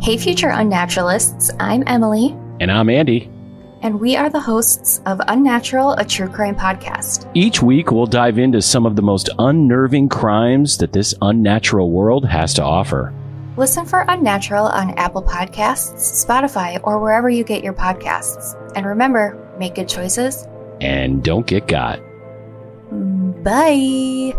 Hey, future unnaturalists, I'm Emily. And I'm Andy. And we are the hosts of Unnatural, a true crime podcast. Each week, we'll dive into some of the most unnerving crimes that this unnatural world has to offer. Listen for Unnatural on Apple Podcasts, Spotify, or wherever you get your podcasts. And remember, make good choices. And don't get got. Bye.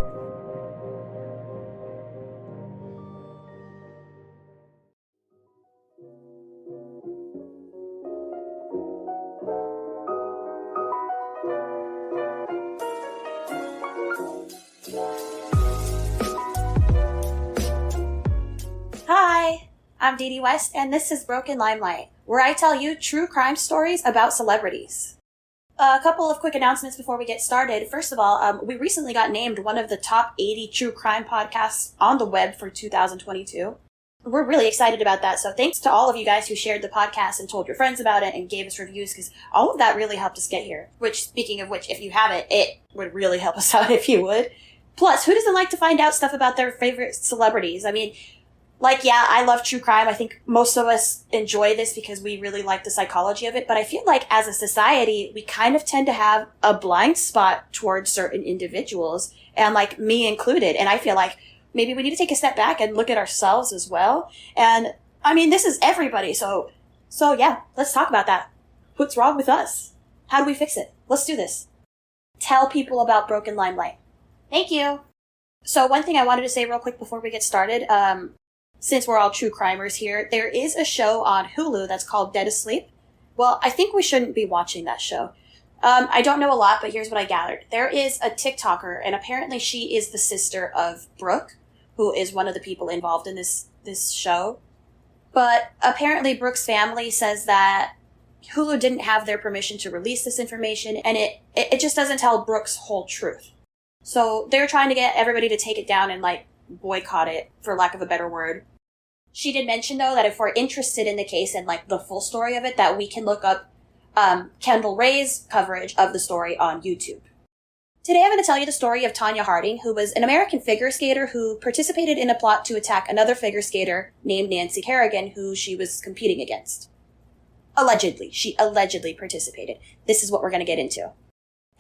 Hi, I'm Didi West, and this is Broken Limelight, where I tell you true crime stories about celebrities. A couple of quick announcements before we get started. First of all, we recently got named one of the top 80 true crime podcasts on the web for 2022. We're really excited about that, so thanks to all of you guys who shared the podcast and told your friends about it and gave us reviews, because all of that really helped us get here. Which, speaking of which, if you haven't, it would really help us out if you would. Plus, who doesn't like to find out stuff about their favorite celebrities? I mean, I love true crime. I think most of us enjoy this because we really like the psychology of it. But I feel like as a society, we kind of tend to have a blind spot towards certain individuals, and like me included. And I feel like maybe we need to take a step back and look at ourselves as well. And I mean, this is everybody. So yeah, let's talk about that. What's wrong with us? How do we fix it? Let's do this. Tell people about Broken Limelight. Thank you. So one thing I wanted to say real quick before we get started, since we're all true crimers here, there is a show on Hulu that's called Dead Asleep. Well, I think we shouldn't be watching that show. I don't know a lot, but here's what I gathered. There is a TikToker, and apparently she is the sister of Brooke, who is one of the people involved in this show. But apparently Brooke's family says that Hulu didn't have their permission to release this information, and it just doesn't tell Brooke's whole truth. So they're trying to get everybody to take it down and boycott it, for lack of a better word. She did mention, though, that if we're interested in the case and the full story of it, that we can look up Kendall Ray's coverage of the story on YouTube. Today I'm going to tell you the story of Tonya Harding, who was an American figure skater who participated in a plot to attack another figure skater named Nancy Kerrigan, who she was competing against. Allegedly. She allegedly participated. This is what we're going to get into.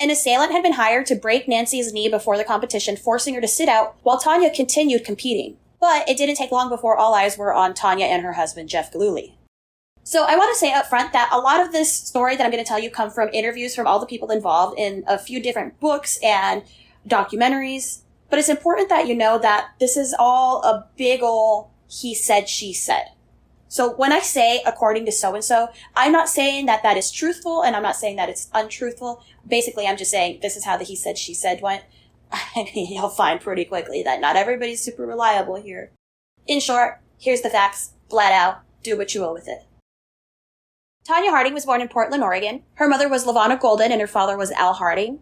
An assailant had been hired to break Nancy's knee before the competition, forcing her to sit out while Tonya continued competing. But it didn't take long before all eyes were on Tonya and her husband, Jeff Gillooly. So I want to say up front that a lot of this story that I'm going to tell you come from interviews from all the people involved in a few different books and documentaries. But it's important that you know that this is all a big ol' he said, she said. So when I say according to so-and-so, I'm not saying that that is truthful, and I'm not saying that it's untruthful. Basically, I'm just saying this is how the he said, she said went. I mean, you'll find pretty quickly that not everybody's super reliable here. In short, here's the facts. Flat out, do what you will with it. Tonya Harding was born in Portland, Oregon. Her mother was LaVonna Golden, and her father was Al Harding.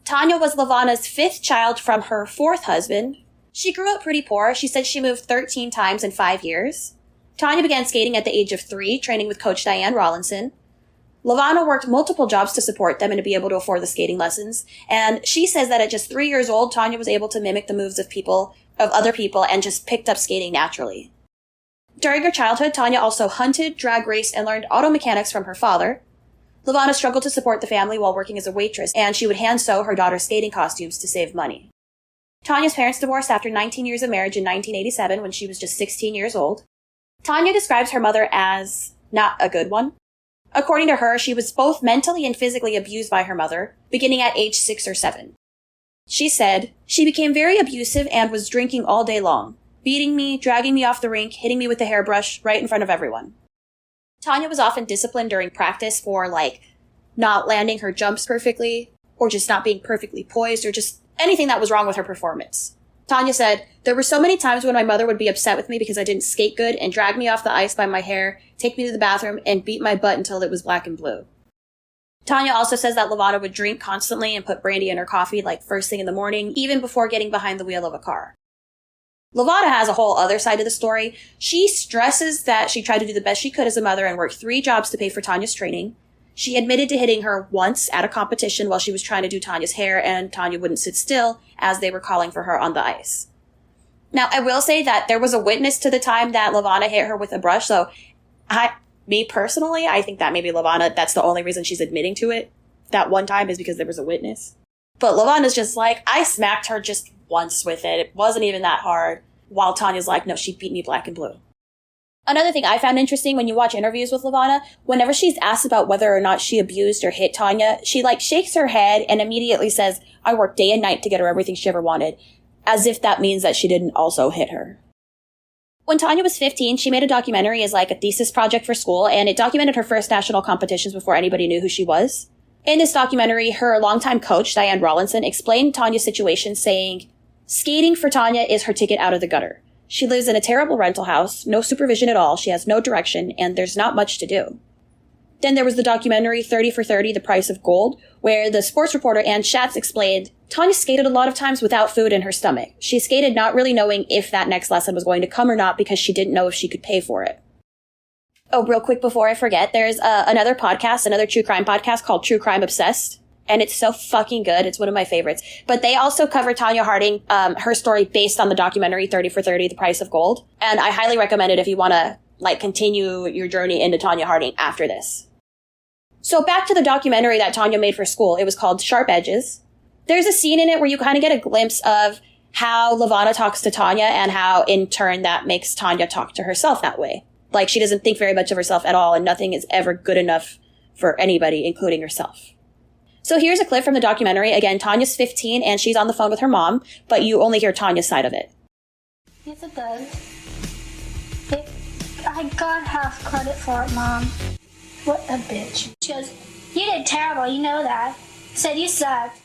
Tonya was LaVonna's fifth child from her fourth husband. She grew up pretty poor. She said she moved 13 times in 5 years. Tonya began skating at the age of 3, training with Coach Diane Rawlinson. LaVonna worked multiple jobs to support them and to be able to afford the skating lessons. And she says that at just 3 years old, Tonya was able to mimic the moves of other people, and just picked up skating naturally. During her childhood, Tonya also hunted, drag raced, and learned auto mechanics from her father. LaVonna struggled to support the family while working as a waitress, and she would hand sew her daughter's skating costumes to save money. Tonya's parents divorced after 19 years of marriage in 1987 when she was just 16 years old. Tonya describes her mother as not a good one. According to her, she was both mentally and physically abused by her mother, beginning at age 6 or 7. She said, "She became very abusive and was drinking all day long, beating me, dragging me off the rink, hitting me with a hairbrush right in front of everyone." Tonya was often disciplined during practice for, not landing her jumps perfectly, or just not being perfectly poised, or just anything that was wrong with her performance. Tonya said, "There were so many times when my mother would be upset with me because I didn't skate good and drag me off the ice by my hair, take me to the bathroom, and beat my butt until it was black and blue." Tonya also says that LaVonna would drink constantly and put brandy in her coffee first thing in the morning, even before getting behind the wheel of a car. LaVonna has a whole other side of the story. She stresses that she tried to do the best she could as a mother and worked 3 jobs to pay for Tonya's training. She admitted to hitting her once at a competition while she was trying to do Tonya's hair, and Tonya wouldn't sit still as they were calling for her on the ice. Now, I will say that there was a witness to the time that LaVonna hit her with a brush, so Me personally, I think that maybe LaVonna, that's the only reason she's admitting to it that one time is because there was a witness. But LaVonna's just like, I smacked her just once with it. It wasn't even that hard. While Tonya's like, no, she beat me black and blue. Another thing I found interesting when you watch interviews with LaVonna, whenever she's asked about whether or not she abused or hit Tonya, she shakes her head and immediately says, I worked day and night to get her everything she ever wanted, as if that means that she didn't also hit her. When Tonya was 15, she made a documentary as a thesis project for school, and it documented her first national competitions before anybody knew who she was. In this documentary, her longtime coach, Diane Rawlinson, explained Tonya's situation, saying, skating for Tonya is her ticket out of the gutter. She lives in a terrible rental house, no supervision at all, she has no direction, and there's not much to do. Then there was the documentary 30 for 30, The Price of Gold, where the sports reporter Ann Schatz explained, Tonya skated a lot of times without food in her stomach. She skated not really knowing if that next lesson was going to come or not because she didn't know if she could pay for it. Oh, real quick before I forget, there's another true crime podcast called True Crime Obsessed. And it's so fucking good. It's one of my favorites. But they also cover Tonya Harding, her story based on the documentary 30 for 30, The Price of Gold. And I highly recommend it if you want to continue your journey into Tonya Harding after this. So back to the documentary that Tonya made for school. It was called Sharp Edges. There's a scene in it where you kind of get a glimpse of how LaVonna talks to Tonya and how in turn that makes Tonya talk to herself that way. She doesn't think very much of herself at all and nothing is ever good enough for anybody, including herself. So here's a clip from the documentary. Again, Tonya's 15 and she's on the phone with her mom, but you only hear Tonya's side of it. Yes, it does. I got half credit for it, Mom. What a bitch. She goes, you did terrible, you know that. Said you sucked.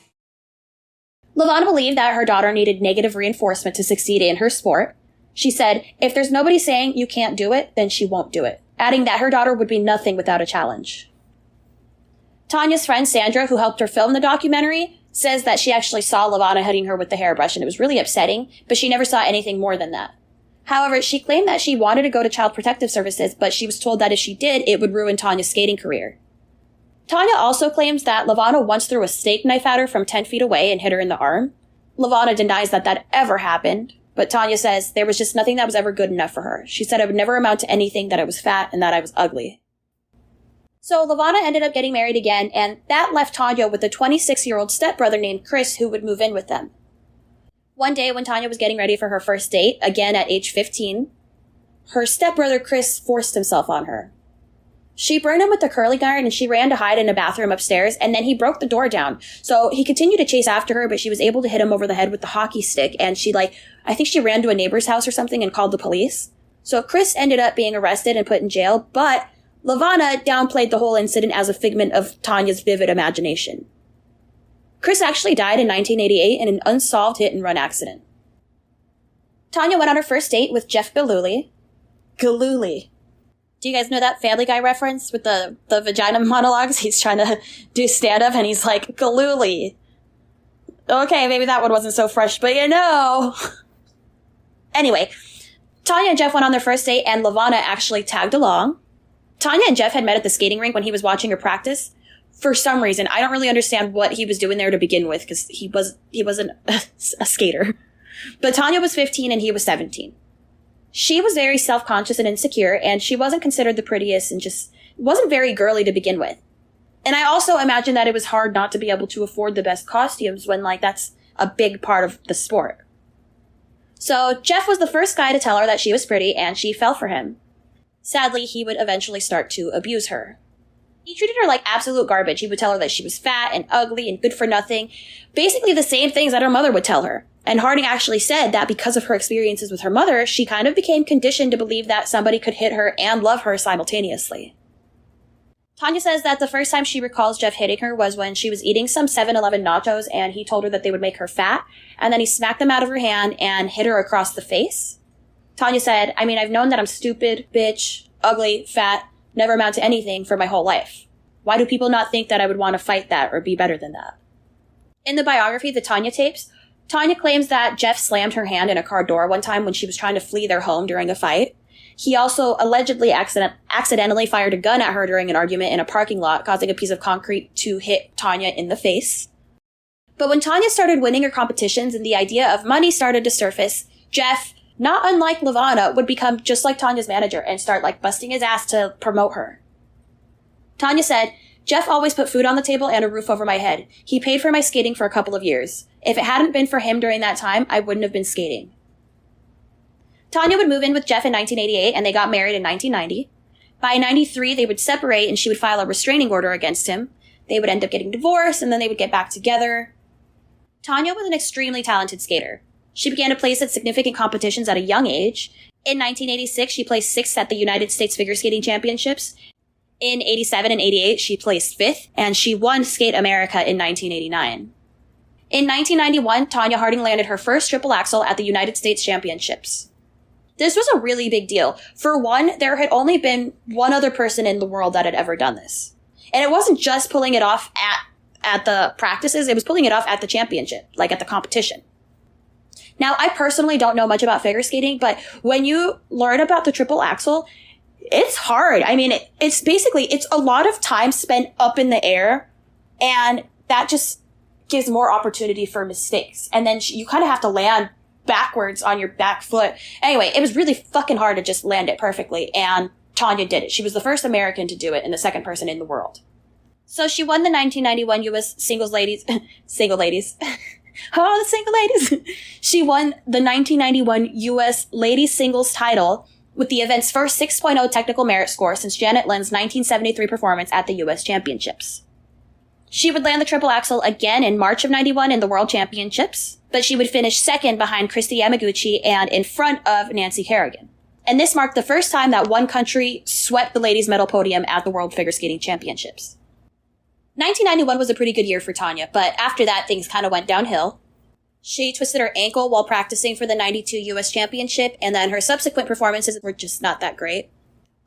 LaVonna believed that her daughter needed negative reinforcement to succeed in her sport. She said, if there's nobody saying you can't do it, then she won't do it, adding that her daughter would be nothing without a challenge. Tonya's friend Sandra, who helped her film the documentary, says that she actually saw LaVonna hitting her with the hairbrush and it was really upsetting, but she never saw anything more than that. However, she claimed that she wanted to go to Child Protective Services, but she was told that if she did, it would ruin Tonya's skating career. Tonya also claims that LaVonna once threw a steak knife at her from 10 feet away and hit her in the arm. LaVonna denies that ever happened, but Tonya says there was just nothing that was ever good enough for her. She said I would never amount to anything, that I was fat, and that I was ugly. So LaVonna ended up getting married again, and that left Tonya with a 26-year-old stepbrother named Chris who would move in with them. One day when Tonya was getting ready for her first date, again at age 15, her stepbrother Chris forced himself on her. She burned him with the curling iron and she ran to hide in a bathroom upstairs, and then he broke the door down. So he continued to chase after her, but she was able to hit him over the head with the hockey stick, and she I think she ran to a neighbor's house or something and called the police. So Chris ended up being arrested and put in jail, but LaVonna downplayed the whole incident as a figment of Tonya's vivid imagination. Chris actually died in 1988 in an unsolved hit-and-run accident. Tonya went on her first date with Jeff Gillooly. Gillooly. Do you guys know that Family Guy reference with the vagina monologues? He's trying to do stand-up and he's like, Gillooly. Okay, maybe that one wasn't so fresh, but you know. Anyway, Tonya and Jeff went on their first date and LaVonna actually tagged along. Tonya and Jeff had met at the skating rink when he was watching her practice. For some reason, I don't really understand what he was doing there to begin with, because he wasn't a skater. But Tonya was 15 and he was 17. She was very self-conscious and insecure, and she wasn't considered the prettiest and just wasn't very girly to begin with. And I also imagine that it was hard not to be able to afford the best costumes when, that's a big part of the sport. So Jeff was the first guy to tell her that she was pretty, and she fell for him. Sadly, he would eventually start to abuse her. He treated her like absolute garbage. He would tell her that she was fat and ugly and good for nothing. Basically the same things that her mother would tell her. And Harding actually said that because of her experiences with her mother, she kind of became conditioned to believe that somebody could hit her and love her simultaneously. Tonya says that the first time she recalls Jeff hitting her was when she was eating some 7-Eleven nachos and he told her that they would make her fat, and then he smacked them out of her hand and hit her across the face. Tonya said, I've known that I'm stupid, bitch, ugly, fat, never amount to anything for my whole life. Why do people not think that I would want to fight that or be better than that? In the biography, The Tonya Tapes, Tonya claims that Jeff slammed her hand in a car door one time when she was trying to flee their home during a fight. He also allegedly accidentally fired a gun at her during an argument in a parking lot, causing a piece of concrete to hit Tonya in the face. But when Tonya started winning her competitions and the idea of money started to surface, Jeff not unlike Levana, would become just like Tonya's manager and start like busting his ass to promote her. Tonya said, Jeff always put food on the table and a roof over my head. He paid for my skating for a couple of years. If it hadn't been for him during that time, I wouldn't have been skating. Tonya would move in with Jeff in 1988 and they got married in 1990. By 93, they would separate and she would file a restraining order against him. They would end up getting divorced and then they would get back together. Tonya was an extremely talented skater. She began to place at significant competitions at a young age. In 1986, she placed 6th at the United States Figure Skating Championships. In 87 and 88, she placed 5th, and she won Skate America in 1989. In 1991, Tonya Harding landed her first triple axel at the United States Championships. This was a really big deal. For one, there had only been one other person in the world that had ever done this. And it wasn't just pulling it off at the practices, it was pulling it off at the championship, like at the competition. Now, I personally don't know much about figure skating, but when you learn about the triple axel, it's hard. I mean, it's a lot of time spent up in the air, and that just gives more opportunity for mistakes. And then you kind of have to land backwards on your back foot. Anyway, it was really fucking hard to just land it perfectly, and Tonya did it. She was the first American to do it and the second person in the world. So she won the 1991 U.S. single ladies. Oh, the single ladies. She won the 1991 U.S. ladies singles title with the event's first 6.0 technical merit score since Janet Lynn's 1973 performance at the U.S. Championships. She would land the triple axel again in March of 91 in the World Championships, but she would finish second behind Christy Yamaguchi and in front of Nancy Kerrigan. And this marked the first time that one country swept the ladies' medal podium at the World Figure Skating Championships. 1991 was a pretty good year for Tonya, but after that, things kind of went downhill. She twisted her ankle while practicing for the 92 U.S. Championship, and then her subsequent performances were just not that great.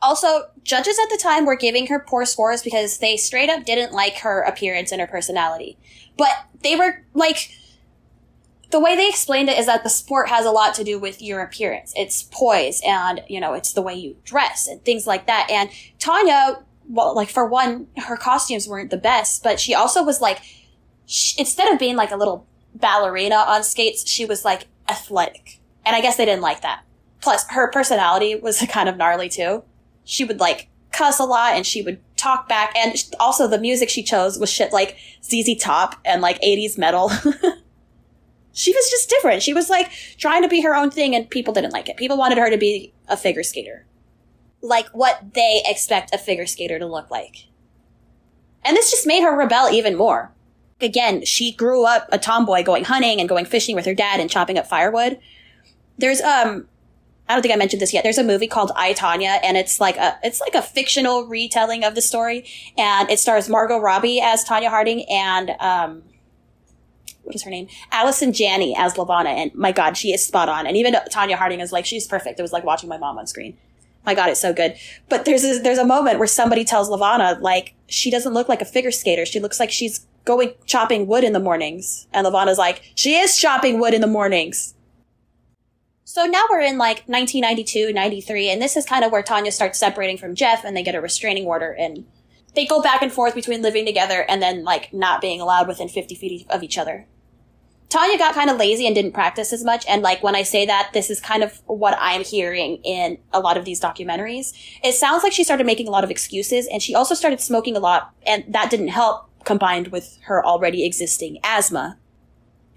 Also, judges at the time were giving her poor scores because they straight up didn't like her appearance and her personality. But they were, like, the way they explained it is that the sport has a lot to do with your appearance. It's poise and, it's the way you dress and things like that. And Tonya, well, like, for one, her costumes weren't the best, but she also was, like, instead of being, like, a little ballerina on skates, she was, like, athletic. And I guess they didn't like that. Plus, her personality was kind of gnarly, too. She would, like, cuss a lot, and she would talk back, and also the music she chose was shit like ZZ Top and, like, 80s metal. She was just different. She was, like, trying to be her own thing, and people didn't like it. People wanted her to be a figure skater. Like, what they expect a figure skater to look like. And this just made her rebel even more. Again, she grew up a tomboy going hunting and going fishing with her dad and chopping up firewood. There's, I don't think I mentioned this yet. There's a movie called I, Tonya, and it's like a fictional retelling of the story. And it stars Margot Robbie as Tonya Harding and, what is her name? Allison Janney as Levana. And my God, she is spot on. And even Tonya Harding is like, she's perfect. It was like watching my mom on screen. My God, it's so good. But there's a moment where somebody tells Levana, like, she doesn't look like a figure skater. She looks like she's going chopping wood in the mornings. And Levana's like, she is chopping wood in the mornings. So now we're in like 1992, 93, and this is kind of where Tonya starts separating from Jeff and they get a restraining order and they go back and forth between living together and then like not being allowed within 50 feet of each other. Tonya got kind of lazy and didn't practice as much. And like when I say that, this is kind of what I'm hearing in a lot of these documentaries. It sounds like she started making a lot of excuses and she also started smoking a lot, and that didn't help combined with her already existing asthma.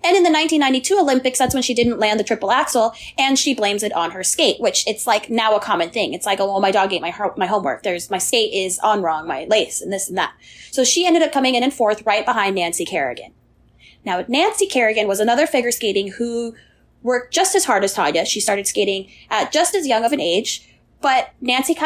And in the 1992 Olympics, that's when she didn't land the triple axel, and she blames it on her skate, which it's like now a common thing. It's like, oh, well, my dog ate my homework. My skate is on wrong, my lace, and this and that. So she ended up coming in and fourth right behind Nancy Kerrigan. Now, Nancy Kerrigan was another figure skating who worked just as hard as Tonya. She started skating at just as young of an age, but Nancy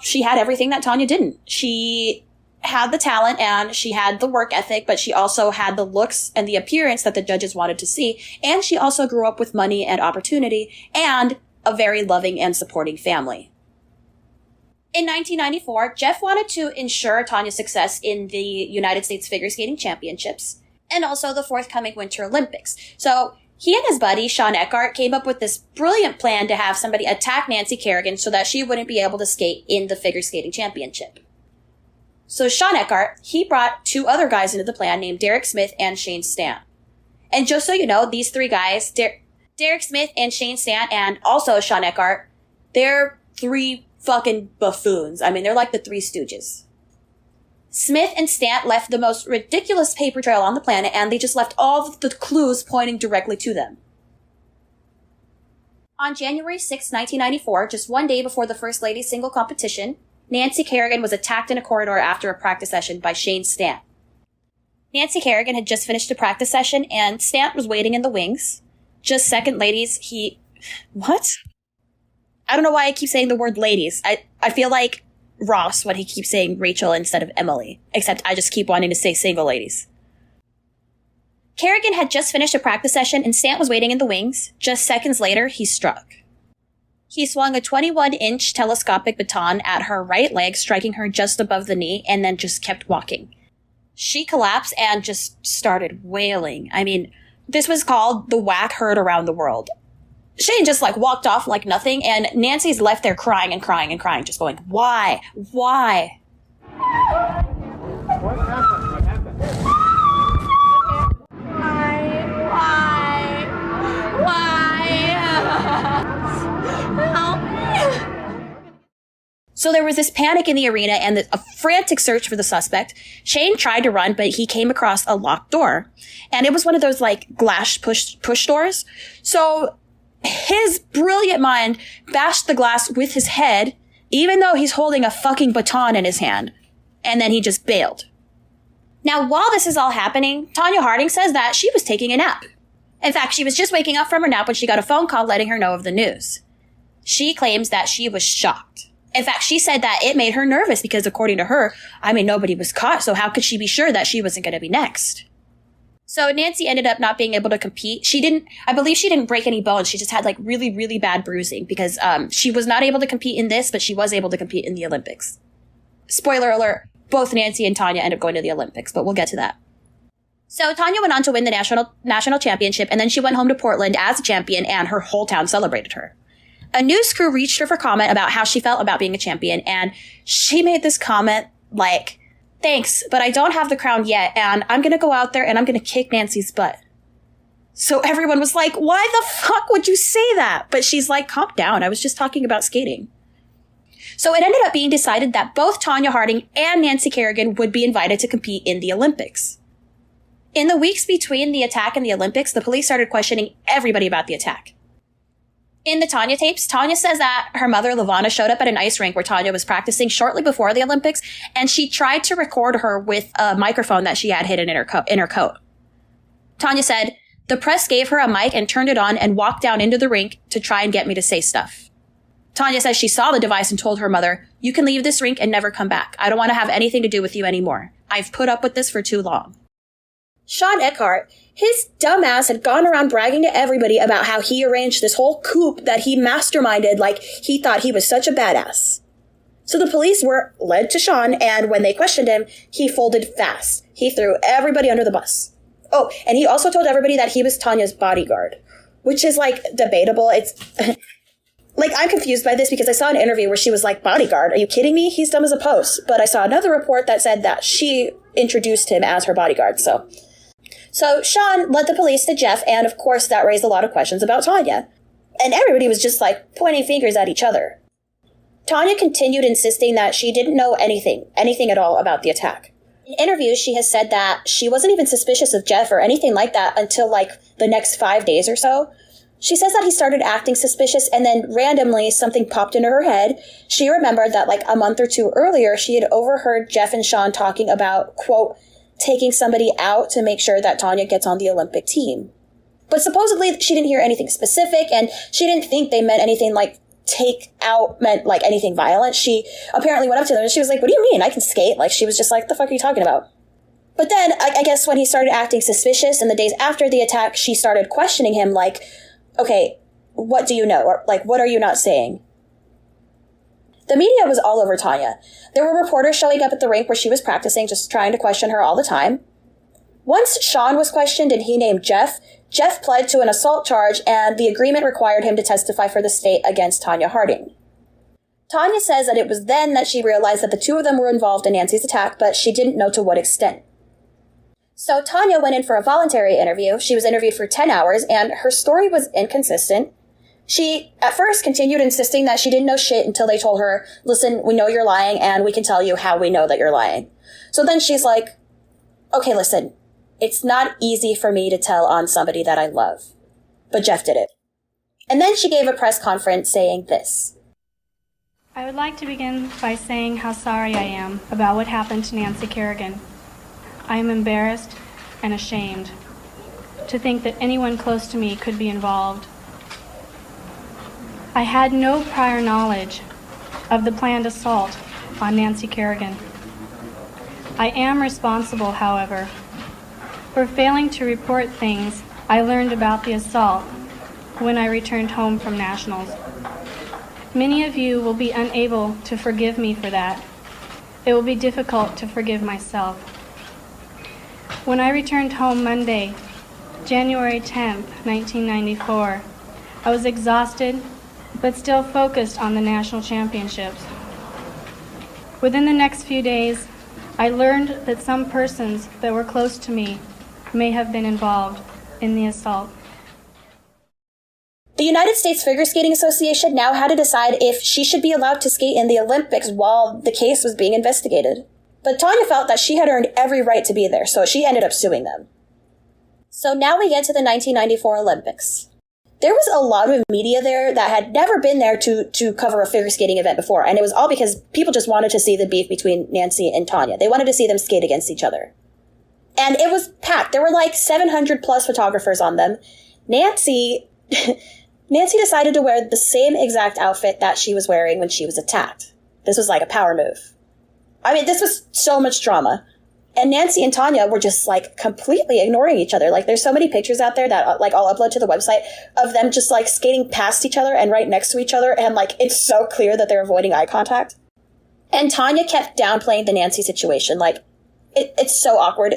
she had everything that Tonya didn't. She had the talent and she had the work ethic, but she also had the looks and the appearance that the judges wanted to see. And she also grew up with money and opportunity and a very loving and supporting family. In 1994, Jeff wanted to ensure Tonya's success in the United States Figure Skating Championships and also the forthcoming Winter Olympics. So he and his buddy, Sean Eckhart, came up with this brilliant plan to have somebody attack Nancy Kerrigan so that she wouldn't be able to skate in the figure skating championship. So Sean Eckhart, he brought two other guys into the plan named Derek Smith and Shane Stant. And just so you know, these three guys, Derek Smith and Shane Stant and also Sean Eckhart, they're three fucking buffoons. I mean, they're like the Three Stooges. Smith and Stant left the most ridiculous paper trail on the planet, and they just left all of the clues pointing directly to them. On January 6, 1994, just one day before the First Lady's single competition, Nancy Kerrigan was attacked in a corridor after a practice session by Shane Stant. Nancy Kerrigan had just finished a practice session, and Stant was waiting in the wings. Just second ladies, What? I don't know why I keep saying the word ladies. I feel like Ross when he keeps saying Rachel instead of Emily, except I just keep wanting to say single ladies. Kerrigan had just finished a practice session and Stant was waiting in the wings. Just seconds later, he struck. He swung a 21-inch telescopic baton at her right leg, striking her just above the knee, and then just kept walking. She collapsed and just started wailing. I mean, this was called the whack heard around the world. Shane just walked off like nothing, and Nancy's left there crying and crying and crying, just going, why? Why? What happened? What happened? So there was this panic in the arena and a frantic search for the suspect. Shane tried to run, but he came across a locked door. And it was one of those glass push doors. So his brilliant mind bashed the glass with his head, even though he's holding a fucking baton in his hand. And then he just bailed. Now, while this is all happening, Tonya Harding says that she was taking a nap. In fact, she was just waking up from her nap when she got a phone call letting her know of the news. She claims that she was shocked. In fact, she said that it made her nervous because, according to her, nobody was caught, so how could she be sure that she wasn't going to be next? So Nancy ended up not being able to compete. I believe she didn't break any bones. She just had really, really bad bruising because she was not able to compete in this, but she was able to compete in the Olympics. Spoiler alert, both Nancy and Tonya end up going to the Olympics, but we'll get to that. So Tonya went on to win the national championship, and then she went home to Portland as a champion, and her whole town celebrated her. A news crew reached her for comment about how she felt about being a champion, and she made this comment thanks, but I don't have the crown yet, and I'm going to go out there and I'm going to kick Nancy's butt. So everyone was like, why the fuck would you say that? But she's like, calm down, I was just talking about skating. So it ended up being decided that both Tonya Harding and Nancy Kerrigan would be invited to compete in the Olympics. In the weeks between the attack and the Olympics, the police started questioning everybody about the attack. In the Tonya tapes, Tonya says that her mother, Lavana, showed up at an ice rink where Tonya was practicing shortly before the Olympics, and she tried to record her with a microphone that she had hidden in her coat. Tonya said, the press gave her a mic and turned it on and walked down into the rink to try and get me to say stuff. Tonya says she saw the device and told her mother, you can leave this rink and never come back. I don't want to have anything to do with you anymore. I've put up with this for too long. Sean Eckhart, his dumbass had gone around bragging to everybody about how he arranged this whole coup that he masterminded like he thought he was such a badass. So the police were led to Sean, and when they questioned him, he folded fast. He threw everybody under the bus. Oh, and he also told everybody that he was Tonya's bodyguard, which is debatable. It's I'm confused by this because I saw an interview where she was like, bodyguard, are you kidding me? He's dumb as a post. But I saw another report that said that she introduced him as her bodyguard, So Sean led the police to Jeff, and of course that raised a lot of questions about Tonya. And everybody was just pointing fingers at each other. Tonya continued insisting that she didn't know anything at all about the attack. In interviews, she has said that she wasn't even suspicious of Jeff or anything like that until the next 5 days or so. She says that he started acting suspicious, and then randomly something popped into her head. She remembered that a month or two earlier, she had overheard Jeff and Sean talking about, quote, taking somebody out to make sure that Tonya gets on the Olympic team. But supposedly she didn't hear anything specific, and she didn't think they meant anything take out meant anything violent. She apparently went up to them and she was like, what do you mean? I can skate. She was just like, the fuck are you talking about? But then I guess when he started acting suspicious in the days after the attack, she started questioning him okay, what do you know? Or what are you not saying? The media was all over Tonya. There were reporters showing up at the rink where she was practicing, just trying to question her all the time. Once Sean was questioned and he named Jeff, Jeff pled to an assault charge, and the agreement required him to testify for the state against Tonya Harding. Tonya says that it was then that she realized that the two of them were involved in Nancy's attack, but she didn't know to what extent. So Tonya went in for a voluntary interview. She was interviewed for 10 hours, and her story was inconsistent. She, at first, continued insisting that she didn't know shit until they told her, listen, we know you're lying, and we can tell you how we know that you're lying. So then she's like, okay, listen, it's not easy for me to tell on somebody that I love. But Jeff did it. And then she gave a press conference saying this. I would like to begin by saying how sorry I am about what happened to Nancy Kerrigan. I am embarrassed and ashamed to think that anyone close to me could be involved. I had no prior knowledge of the planned assault on Nancy Kerrigan. I am responsible, however, for failing to report things I learned about the assault when I returned home from nationals. Many of you will be unable to forgive me for that. It will be difficult to forgive myself. When I returned home Monday, January 10th, 1994, I was exhausted but still focused on the national championships. Within the next few days, I learned that some persons that were close to me may have been involved in the assault. The United States Figure Skating Association now had to decide if she should be allowed to skate in the Olympics while the case was being investigated. But Tonya felt that she had earned every right to be there, so she ended up suing them. So now we get to the 1994 Olympics. There was a lot of media there that had never been there to cover a figure skating event before, and it was all because people just wanted to see the beef between Nancy and Tonya. They wanted to see them skate against each other. And it was packed. There were like 700 plus photographers on them. Nancy decided to wear the same exact outfit that she was wearing when she was attacked. This was like a power move. I mean, this was so much drama. And Nancy and Tonya were just like completely ignoring each other. Like there's so many pictures out there that like I'll upload to the website of them just like skating past each other and right next to each other. And like it's so clear that they're avoiding eye contact. And Tonya kept downplaying the Nancy situation. Like it's so awkward.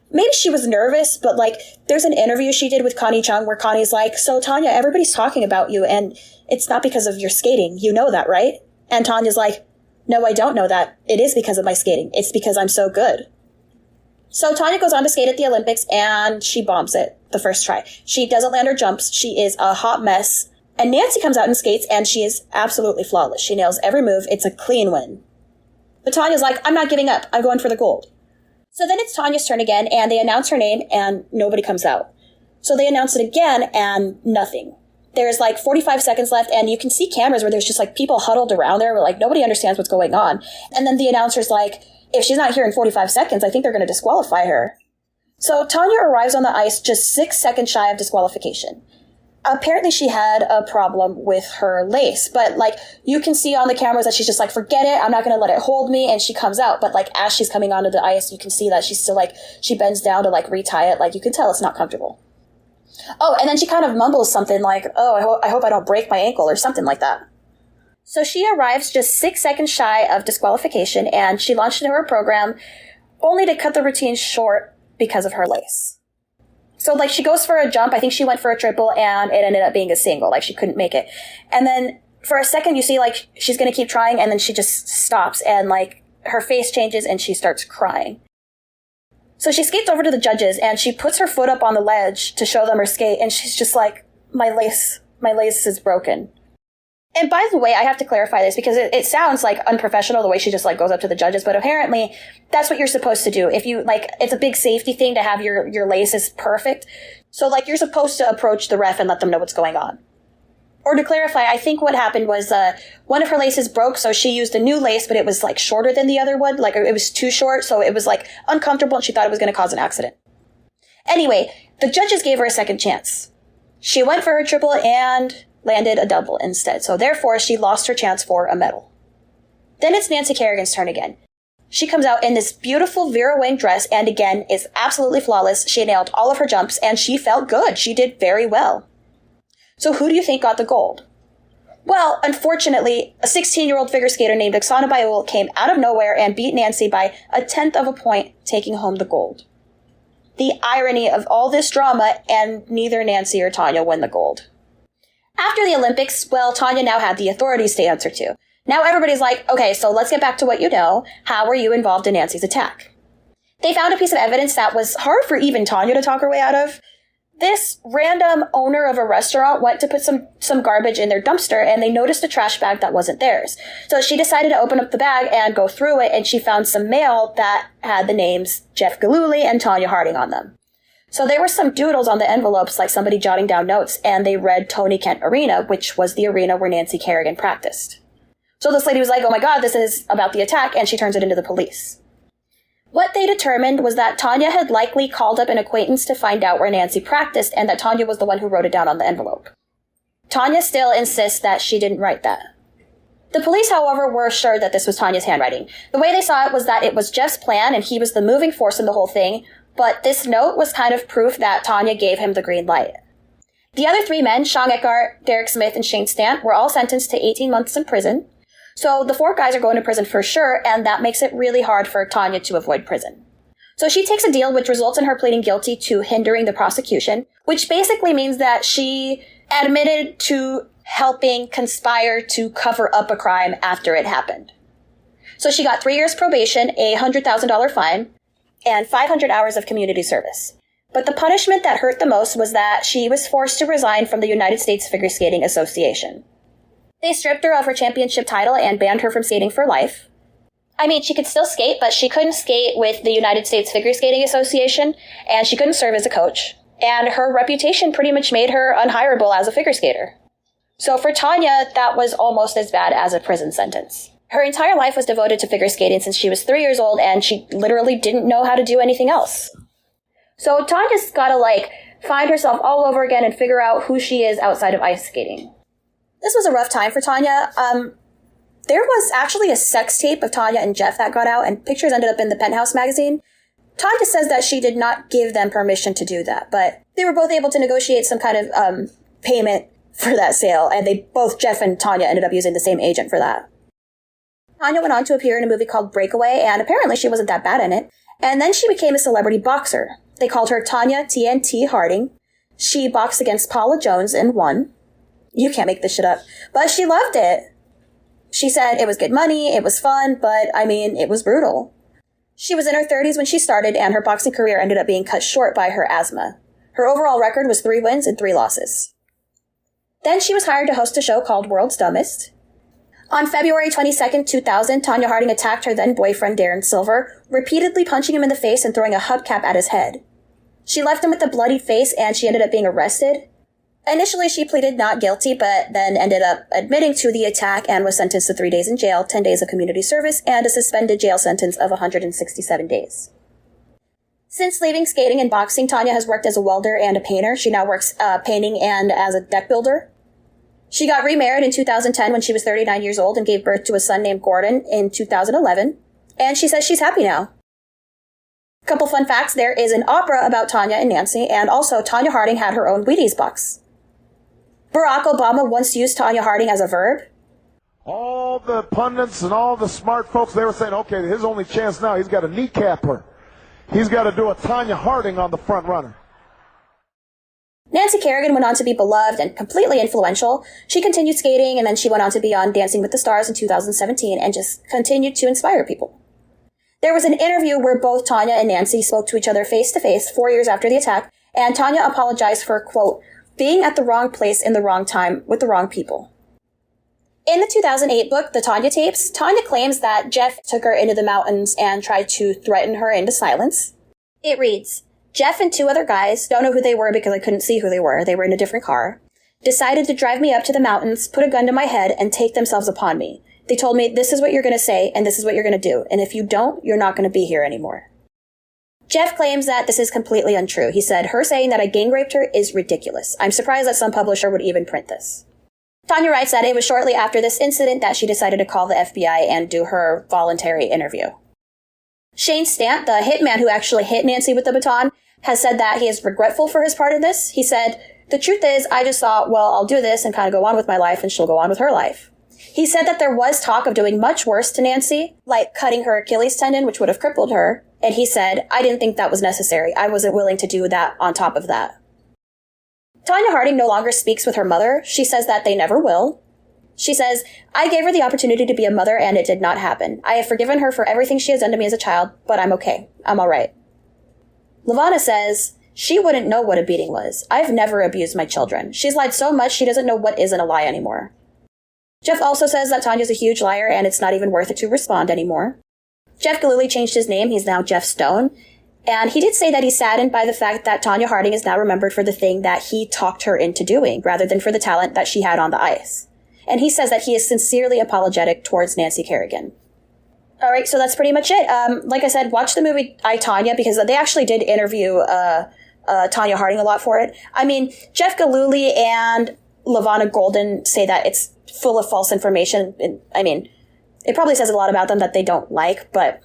Maybe she was nervous, but like there's an interview she did with Connie Chung where Connie's like, so Tonya, everybody's talking about you and it's not because of your skating. You know that, right? And Tanya's like, no, I don't know that. It is because of my skating. It's because I'm so good. So Tonya goes on to skate at the Olympics and she bombs it the first try. She doesn't land her jumps. She is a hot mess. And Nancy comes out and skates and she is absolutely flawless. She nails every move. It's a clean win. But Tanya's like, I'm not giving up. I'm going for the gold. So then it's Tanya's turn again and they announce her name and nobody comes out. So they announce it again and nothing. There's like 45 seconds left and you can see cameras where there's just like people huddled around there where like nobody understands what's going on. And then the announcer's like, if she's not here in 45 seconds, I think they're going to disqualify her. So Tonya arrives on the ice just 6 seconds shy of disqualification. Apparently she had a problem with her lace, but like you can see on the cameras that she's just like, forget it, I'm not going to let it hold me, and she comes out. But like as she's coming onto the ice, you can see that she's still like, she bends down to like retie it. Like you can tell it's not comfortable. Oh, and then she kind of mumbles something like, oh, I hope I don't break my ankle or something like that. So she arrives just 6 seconds shy of disqualification and she launched into her program only to cut the routine short because of her lace. So like she goes for a jump. I think she went for a triple and it ended up being a single. Like she couldn't make it. And then for a second you see like she's going to keep trying and then she just stops and like her face changes and she starts crying. So she skates over to the judges and she puts her foot up on the ledge to show them her skate and she's just like, my lace is broken. And by the way, I have to clarify this because it sounds like unprofessional the way she just like goes up to the judges, but apparently that's what you're supposed to do. If you like, it's a big safety thing to have your laces perfect. So like you're supposed to approach the ref and let them know what's going on. Or to clarify, I think what happened was one of her laces broke, so she used a new lace, but it was like shorter than the other one. Like it was too short, so it was like uncomfortable and she thought it was going to cause an accident. Anyway, the judges gave her a second chance. She went for her triple and landed a double instead, so therefore she lost her chance for a medal. Then it's Nancy Kerrigan's turn again. She comes out in this beautiful Vera Wang dress and again is absolutely flawless. She nailed all of her jumps and she felt good. She did very well. So who do you think got the gold? Well, unfortunately, a 16-year-old figure skater named Oksana Bayul came out of nowhere and beat Nancy by 1/10 of a point, taking home the gold. The irony of all this drama, and neither Nancy or Tonya win the gold. After the Olympics, well, Tonya now had the authorities to answer to. Now everybody's like, okay, so let's get back to what you know. How were you involved in Nancy's attack? They found a piece of evidence that was hard for even Tonya to talk her way out of. This random owner of a restaurant went to put some garbage in their dumpster, and they noticed a trash bag that wasn't theirs. So she decided to open up the bag and go through it, and she found some mail that had the names Jeff Gillooly and Tonya Harding on them. So there were some doodles on the envelopes, like somebody jotting down notes, and they read Tony Kent Arena, which was the arena where Nancy Kerrigan practiced. So this lady was like, oh my god, this is about the attack, and she turns it into the police. What they determined was that Tonya had likely called up an acquaintance to find out where Nancy practiced, and that Tonya was the one who wrote it down on the envelope. Tonya still insists that she didn't write that. The police, however, were assured that this was Tonya's handwriting. The way they saw it was that it was Jeff's plan, and he was the moving force in the whole thing, but this note was kind of proof that Tonya gave him the green light. The other 3 men, Sean Eckhart, Derek Smith, and Shane Stant, were all sentenced to 18 months in prison. So the 4 guys are going to prison for sure, and that makes it really hard for Tonya to avoid prison. So she takes a deal which results in her pleading guilty to hindering the prosecution, which basically means that she admitted to helping conspire to cover up a crime after it happened. So she got 3 years probation, a $100,000 fine, and 500 hours of community service. But the punishment that hurt the most was that she was forced to resign from the United States Figure Skating Association. They stripped her of her championship title and banned her from skating for life. I mean, she could still skate, but she couldn't skate with the United States Figure Skating Association, and she couldn't serve as a coach. And her reputation pretty much made her unhireable as a figure skater. So for Tonya, that was almost as bad as a prison sentence. Her entire life was devoted to figure skating since she was 3 years old, and she literally didn't know how to do anything else. So Tonya's gotta, find herself all over again and figure out who she is outside of ice skating. This was a rough time for Tonya. There was actually a sex tape of Tonya and Jeff that got out, and pictures ended up in the Penthouse magazine. Tonya says that she did not give them permission to do that, but they were both able to negotiate some kind of payment for that sale, and both Jeff and Tonya ended up using the same agent for that. Tonya went on to appear in a movie called Breakaway, and apparently she wasn't that bad in it. And then she became a celebrity boxer. They called her Tonya TNT Harding. She boxed against Paula Jones and won. You can't make this shit up. But she loved it. She said it was good money, it was fun, but, it was brutal. She was in her 30s when she started, and her boxing career ended up being cut short by her asthma. Her overall record was 3 wins and 3 losses. Then she was hired to host a show called World's Dumbest. On February 22nd, 2000, Tonya Harding attacked her then-boyfriend Darren Silver, repeatedly punching him in the face and throwing a hubcap at his head. She left him with a bloody face, and she ended up being arrested. Initially, she pleaded not guilty, but then ended up admitting to the attack and was sentenced to 3 days in jail, 10 days of community service, and a suspended jail sentence of 167 days. Since leaving skating and boxing, Tonya has worked as a welder and a painter. She now works painting and as a deck builder. She got remarried in 2010 when she was 39 years old and gave birth to a son named Gordon in 2011. And she says she's happy now. Couple fun facts, there is an opera about Tonya and Nancy, and also Tonya Harding had her own Wheaties box. Barack Obama once used Tonya Harding as a verb. All the pundits and all the smart folks, they were saying, okay, his only chance now, he's got to kneecap her. He's got to do a Tonya Harding on the front runner. Nancy Kerrigan went on to be beloved and completely influential. She continued skating, and then she went on to be on Dancing with the Stars in 2017 and just continued to inspire people. There was an interview where both Tonya and Nancy spoke to each other face-to-face 4 years after the attack, and Tonya apologized for, quote, being at the wrong place in the wrong time with the wrong people. In the 2008 book, The Tonya Tapes, Tonya claims that Jeff took her into the mountains and tried to threaten her into silence. It reads, Jeff and 2 other guys, don't know who they were because I couldn't see who they were in a different car, decided to drive me up to the mountains, put a gun to my head, and take themselves upon me. They told me, this is what you're going to say, and this is what you're going to do, and if you don't, you're not going to be here anymore. Jeff claims that this is completely untrue. He said, her saying that I gang raped her is ridiculous. I'm surprised that some publisher would even print this. Tonya writes that it was shortly after this incident that she decided to call the FBI and do her voluntary interview. Shane Stant, the hitman who actually hit Nancy with the baton, has said that he is regretful for his part in this. He said, the truth is, I just thought, well, I'll do this and kind of go on with my life and she'll go on with her life. He said that there was talk of doing much worse to Nancy, like cutting her Achilles tendon, which would have crippled her. And he said, I didn't think that was necessary. I wasn't willing to do that on top of that. Tonya Harding no longer speaks with her mother. She says that they never will. She says, I gave her the opportunity to be a mother and it did not happen. I have forgiven her for everything she has done to me as a child, but I'm okay. I'm all right. Lavana says, she wouldn't know what a beating was. I've never abused my children. She's lied so much she doesn't know what isn't a lie anymore. Jeff also says that Tonya's a huge liar and it's not even worth it to respond anymore. Jeff Gillooly changed his name. He's now Jeff Stone. And he did say that he's saddened by the fact that Tonya Harding is now remembered for the thing that he talked her into doing, rather than for the talent that she had on the ice. And he says that he is sincerely apologetic towards Nancy Kerrigan. All right, so that's pretty much it. Like I said, watch the movie I, Tonya, because they actually did interview Tonya Harding a lot for it. I mean, Jeff Gillooly and Lavana Golden say that it's full of false information. I mean, it probably says a lot about them that they don't like, but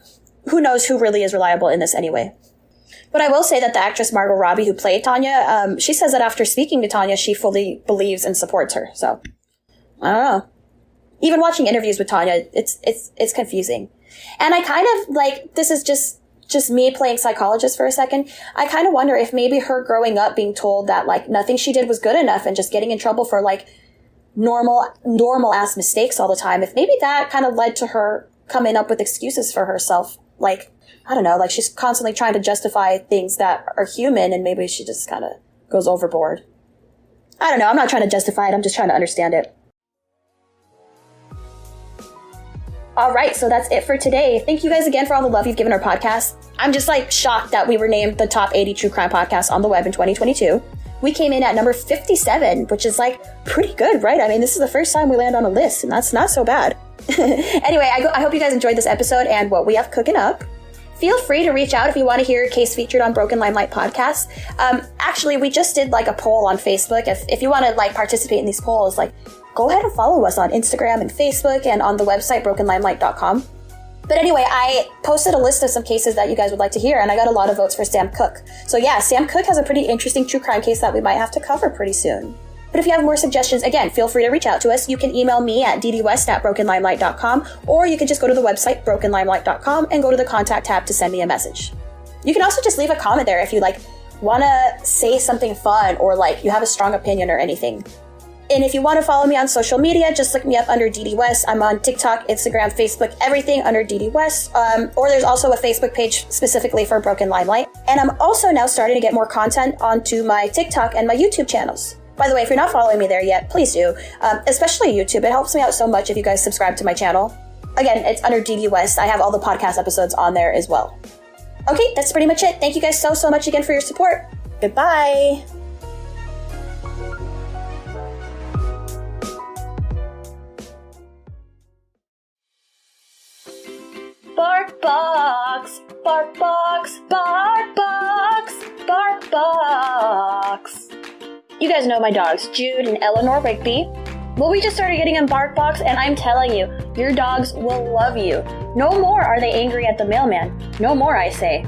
who knows who really is reliable in this anyway. But I will say that the actress Margot Robbie, who played Tonya, she says that after speaking to Tonya, she fully believes and supports her. So, I don't know. Even watching interviews with Tonya, it's confusing. And I kind of, like, this is just me playing psychologist for a second. I kind of wonder if maybe her growing up being told that, like, nothing she did was good enough and just getting in trouble for, like, normal ass mistakes all the time, if maybe that kind of led to her coming up with excuses for herself. Like, I don't know, like she's constantly trying to justify things that are human and maybe she just kind of goes overboard. I don't know, I'm not trying to justify it, I'm just trying to understand it. Alright, so that's it for today. Thank you guys again for all the love you've given our podcast. I'm just like shocked that we were named the top 80 true crime podcasts on the web in 2022. We came in at number 57, which is like pretty good, right? I mean, this is the first time we land on a list and that's not so bad. Anyway, I hope you guys enjoyed this episode and what we have cooking up. Feel free to reach out if you want to hear a case featured on Broken Limelight podcast. Actually, we just did like a poll on Facebook. If you want to like participate in these polls, like go ahead and follow us on Instagram and Facebook and on the website brokenlimelight.com. But anyway, I posted a list of some cases that you guys would like to hear, and I got a lot of votes for Sam Cooke. So yeah, Sam Cooke has a pretty interesting true crime case that we might have to cover pretty soon. But if you have more suggestions, again, feel free to reach out to us. You can email me at ddwest@brokenlimelight.com, or you can just go to the website brokenlimelight.com and go to the contact tab to send me a message. You can also just leave a comment there if you like want to say something fun or like you have a strong opinion or anything. And if you want to follow me on social media, just look me up under Didi West. I'm on TikTok, Instagram, Facebook, everything under Didi West. Or there's also a Facebook page specifically for Broken Limelight. And I'm also now starting to get more content onto my TikTok and my YouTube channels. By the way, if you're not following me there yet, please do. Especially YouTube. It helps me out so much if you guys subscribe to my channel. Again, it's under Didi West. I have all the podcast episodes on there as well. Okay, that's pretty much it. Thank you guys so much again for your support. Goodbye. Bark box, bark box, bark box, bark box. You guys know my dogs, Jude and Eleanor Rigby. Well, we just started getting them BarkBox, and I'm telling you, your dogs will love you. No more are they angry at the mailman. No more, I say.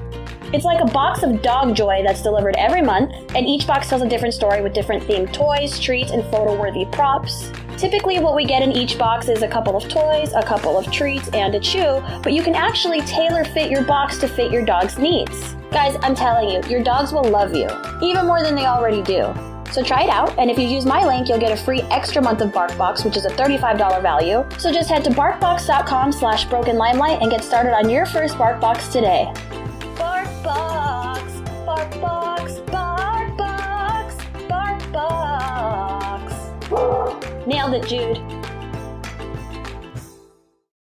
It's like a box of dog joy that's delivered every month, and each box tells a different story with different themed toys, treats, and photo-worthy props. Typically, what we get in each box is a couple of toys, a couple of treats, and a chew, but you can actually tailor-fit your box to fit your dog's needs. Guys, I'm telling you, your dogs will love you, even more than they already do. So try it out, and if you use my link, you'll get a free extra month of BarkBox, which is a $35 value. So just head to barkbox.com/brokenlimelight and get started on your first BarkBox today. BarkBox, BarkBox, BarkBox, BarkBox. Nailed it, Jude.